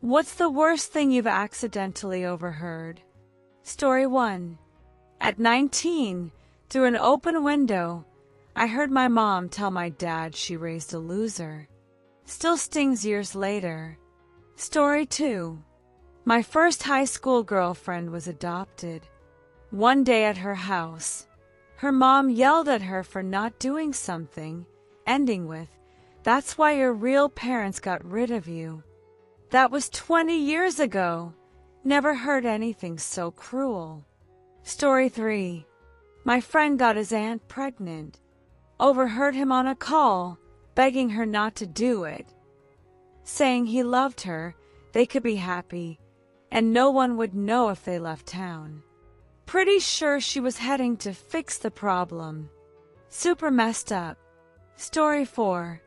What's the worst thing you've accidentally overheard? Story 1. At 19, through an open window, I heard my mom tell my dad she raised a loser. Still stings years later. Story 2. My first high school girlfriend was adopted. One day at her house, her mom yelled at her for not doing something, ending with, "That's why your real parents got rid of you." That was 20 years ago. Never heard anything so cruel. Story 3. My friend got his aunt pregnant. Overheard him on a call, begging her not to do it, saying he loved her, they could be happy, and no one would know if they left town. Pretty sure she was heading to fix the problem. Super messed up. Story 4.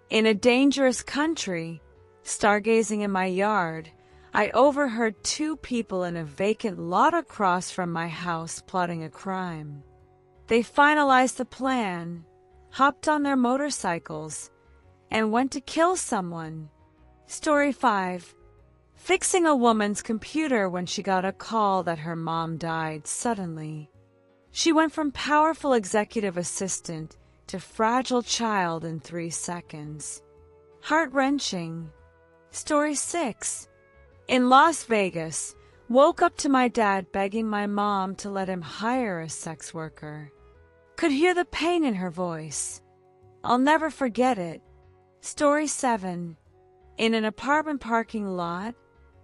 In a dangerous country, stargazing in my yard, I overheard two people in a vacant lot across from my house plotting a crime. They finalized the plan, hopped on their motorcycles, and went to kill someone. Story 5. Fixing a woman's computer when she got a call that her mom died suddenly. She went from powerful executive assistant to fragile child in 3 seconds. Heart-wrenching. Story 6. In Las Vegas, woke up to my dad begging my mom to let him hire a sex worker. Could hear the pain in her voice. I'll never forget it. Story 7. In an apartment parking lot,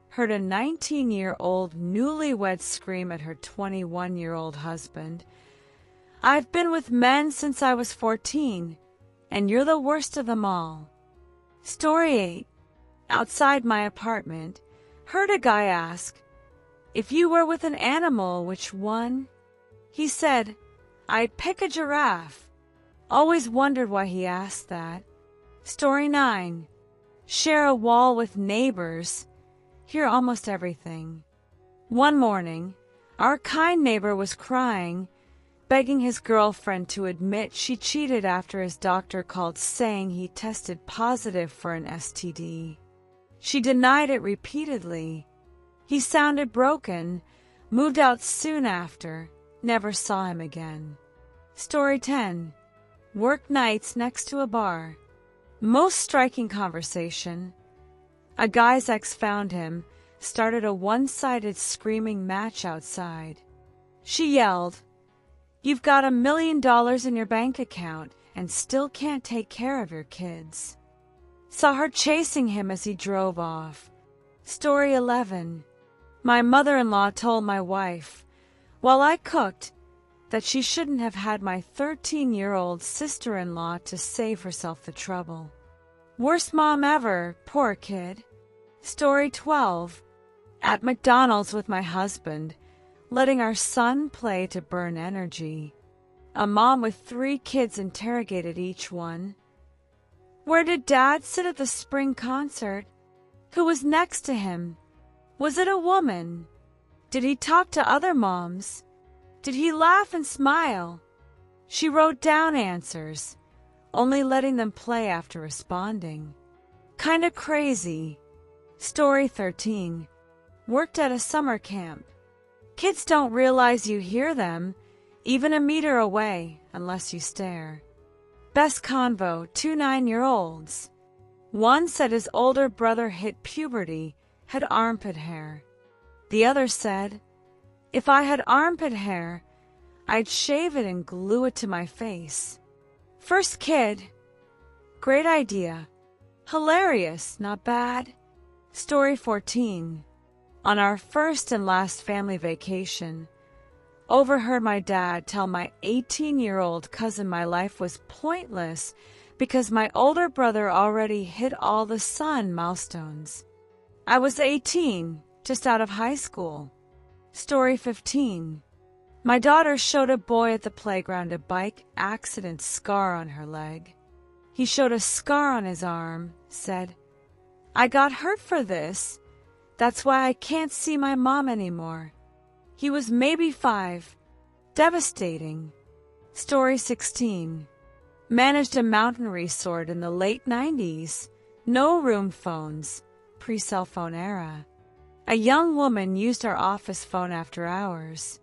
heard a 19-year-old newlywed scream at her 21-year-old husband. "I've been with men since I was 14, and you're the worst of them all." Story 8. Outside my apartment, heard a guy ask, "If you were with an animal, which one?" He said, "I'd pick a giraffe." Always wondered why he asked that. Story 9. Share a wall with neighbors. Hear almost everything. One morning, our kind neighbor was crying, begging his girlfriend to admit she cheated after his doctor called saying he tested positive for an STD. She denied it repeatedly. He sounded broken, moved out soon after, never saw him again. Story 10. Work nights next to a bar. Most striking conversation. A guy's ex found him, started a one-sided screaming match outside. She yelled, "You've got $1 million in your bank account and still can't take care of your kids." Saw her chasing him as he drove off. Story 11. My mother-in-law told my wife, while I cooked, that she shouldn't have had my 13-year-old sister-in-law to save herself the trouble. Worst mom ever, poor kid. Story 12. At McDonald's with my husband, letting our son play to burn energy. A mom with 3 kids interrogated each one. "Where did Dad sit at the spring concert? Who was next to him? Was it a woman? Did he talk to other moms? Did he laugh and smile?" She wrote down answers, only letting them play after responding. Kinda crazy. Story 13. Worked at a summer camp. Kids don't realize you hear them, even a meter away, unless you stare. Best convo, 2 9-year-olds. One said his older brother hit puberty, had armpit hair. The other said, "If I had armpit hair, I'd shave it and glue it to my face." First kid. Great idea. Hilarious, not bad. Story 14. On our first and last family vacation, overheard my dad tell my 18-year-old cousin my life was pointless because my older brother already hit all the sun milestones. I was 18, just out of high school. Story 15. My daughter showed a boy at the playground a bike accident scar on her leg. He showed a scar on his arm, said, "I got hurt for this. That's why I can't see my mom anymore." He was maybe 5. Devastating. Story 16. Managed a mountain resort in the late 90s. No room phones. pre-cell phone era. A young woman used our office phone after hours.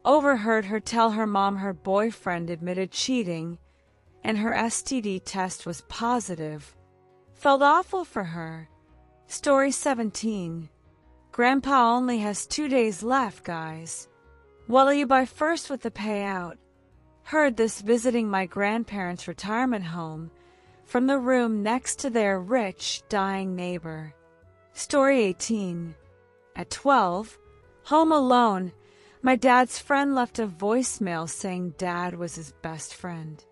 Overheard her tell her mom her boyfriend admitted cheating and her STD test was positive. Felt awful for her. Story 17. Grandpa only has 2 days left, guys. What'll you buy first with the payout? Heard this visiting my grandparents' retirement home from the room next to their rich, dying neighbor. Story 18. At 12, home alone, my dad's friend left a voicemail saying Dad was his best friend.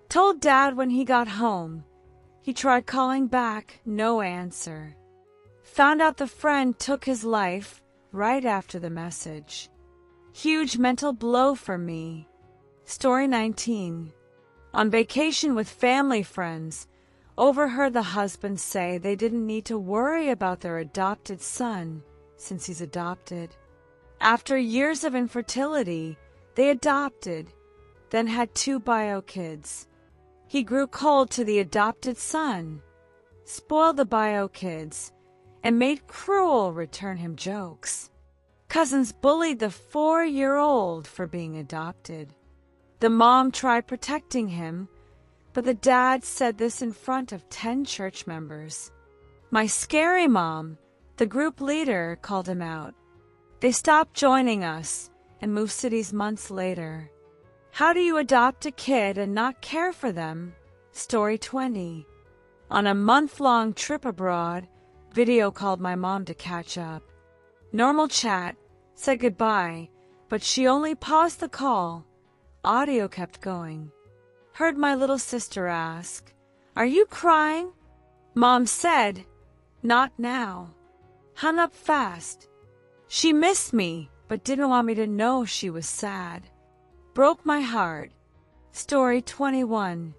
Told Dad when he got home. He tried calling back, no answer. Found out the friend took his life right after the message. Huge mental blow for me. Story 19. On vacation with family friends, overheard the husband say they didn't need to worry about their adopted son since he's adopted. After years of infertility, they adopted, then had 2 bio kids. He grew cold to the adopted son, spoiled the bio kids, and made cruel return him jokes. Cousins bullied the 4-year-old for being adopted. The mom tried protecting him, but the dad said this in front of 10 church members. My scary mom, the group leader, called him out. They stopped joining us and moved cities months later. How do you adopt a kid and not care for them? Story 20. On a month-long trip abroad, video called my mom to catch up. Normal chat, said goodbye, but she only paused the call. Audio kept going. Heard my little sister ask, "Are you crying?" Mom said, "Not now." Hung up fast. She missed me, but didn't want me to know she was sad. Broke my heart. Story 21.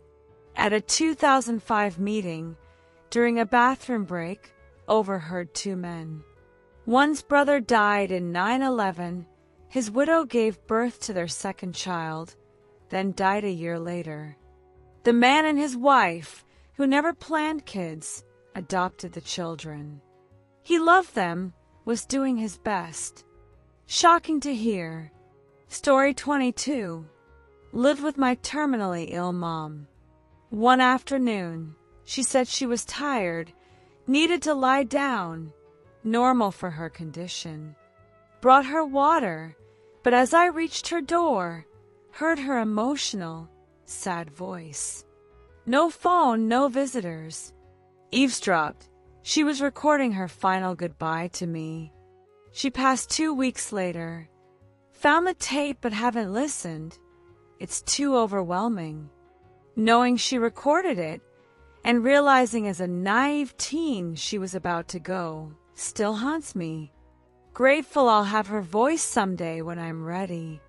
At a 2005 meeting, during a bathroom break, overheard 2 men. One's brother died in 9/11. His widow gave birth to their second child, then died a year later. The man and his wife, who never planned kids, adopted the children. He loved them, was doing his best. Shocking to hear. Story 22. Lived with my terminally ill mom. One afternoon, she said she was tired, needed to lie down, normal for her condition. Brought her water, but as I reached her door, heard her emotional, sad voice. No phone, no visitors. Eavesdropped. She was recording her final goodbye to me. She passed 2 weeks later. Found the tape but haven't listened. It's too overwhelming. Knowing she recorded it and realizing as a naive teen she was about to go still haunts me. Grateful I'll have her voice someday when I'm ready.